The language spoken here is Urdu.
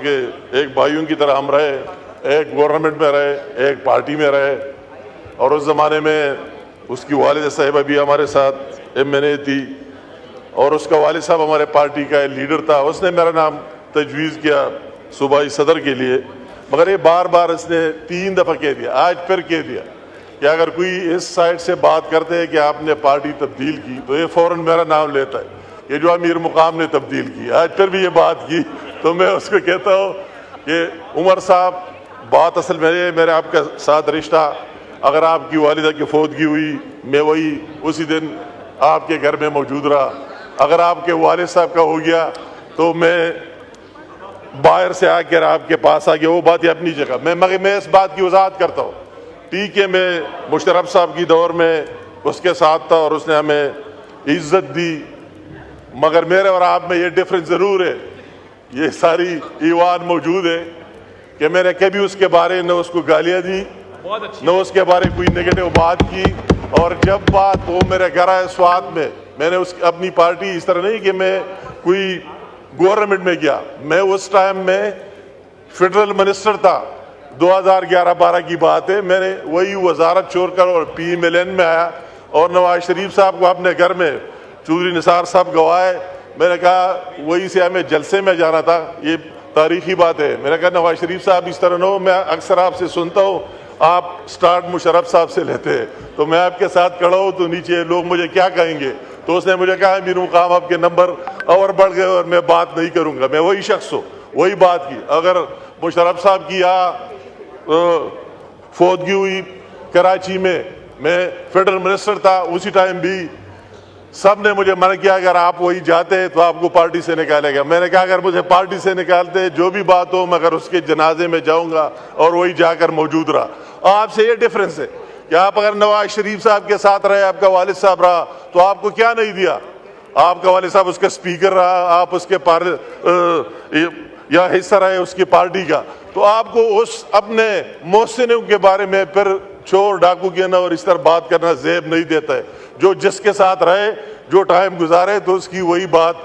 کہ ایک بھائیوں کی طرح ہم رہے، ایک گورنمنٹ میں رہے، ایک پارٹی میں رہے، اور اس زمانے میں اس کی والدہ صاحبہ بھی ہمارے ساتھ MNA تھی، اور اس کا والد صاحب ہمارے پارٹی کا لیڈر تھا۔ اس نے میرا نام تجویز کیا صوبائی صدر کے لیے، مگر یہ بار بار اس نے 3 دفعہ کہہ دیا، آج پھر کہہ دیا کہ اگر کوئی اس سائڈ سے بات کرتے ہے کہ آپ نے پارٹی تبدیل کی تو یہ فوراً میرا نام لیتا ہے، یہ جو امیر مقام نے تبدیل کی۔ آج پھر بھی یہ بات کی تو میں اس کو کہتا ہوں کہ عمر صاحب، بات اصل میرے آپ کے ساتھ رشتہ، اگر آپ کی والدہ کی فوتگی ہوئی میں وہی اسی دن آپ کے گھر میں موجود رہا، اگر آپ کے والد صاحب کا ہو گیا تو میں باہر سے آ کر آپ کے پاس آ گیا، وہ بات ہے اپنی جگہ۔ میں اس بات کی وضاحت کرتا ہوں، ٹھیک ہے میں مشرف صاحب کی دور میں اس کے ساتھ تھا اور اس نے ہمیں عزت دی، مگر میرے اور آپ میں یہ ڈفرنس ضرور ہے، یہ ساری ایوان موجود ہے کہ میں نے کبھی اس کے بارے نہ اس کو گالیاں دی، نہ اس کے بارے کوئی نگیٹو بات کی، اور جب بات وہ میرے گھر آئے سوات میں نے اپنی پارٹی اس طرح نہیں کہ میں کوئی گورنمنٹ میں گیا، میں اس ٹائم میں فیڈرل منسٹر تھا، 2011-12 کی بات ہے، میں نے وہی وزارت چھوڑ کر اور PMLN میں آیا، اور نواز شریف صاحب کو اپنے گھر میں چودھری نثار صاحب گوائے، میں نے کہا وہی سے ہمیں جلسے میں جانا تھا، یہ تاریخی بات ہے، میں نے کہا نواز شریف صاحب اس طرح نہ ہو، میں اکثر آپ سے سنتا ہوں آپ سٹارٹ مشرف صاحب سے لیتے ہیں، تو میں آپ کے ساتھ کھڑا ہوں تو نیچے لوگ مجھے کیا کہیں گے، تو اس نے مجھے کہا امیر مقام آپ کے نمبر اور بڑھ گئے اور میں بات نہیں کروں گا، میں وہی شخص ہوں، وہی بات کی۔ اگر مشرف صاحب کی فوتگی ہوئی کراچی میں فیڈرل منسٹر تھا، اسی ٹائم بھی سب نے مجھے منع کیا اگر آپ وہی جاتے تو آپ کو پارٹی سے نکالے گا، میں نے کہا اگر مجھے پارٹی سے نکالتے جو بھی بات ہو مگر اس کے جنازے میں جاؤں گا، اور وہی جا کر موجود رہا۔ آپ سے یہ ڈفرنس ہے کہ آپ اگر نواز شریف صاحب کے ساتھ رہے، آپ کا والد صاحب رہا، تو آپ کو کیا نہیں دیا، آپ کا والد صاحب اس کا سپیکر رہا، آپ اس کے یا حصہ رہے اس کی پارٹی کا، تو آپ کو اس اپنے محسنوں کے بارے میں پھر چور ڈاکو کہنا اور اس طرح بات کرنا زیب نہیں دیتا ہے۔ جو جس کے ساتھ رہے، جو ٹائم گزارے تو اس کی وہی بات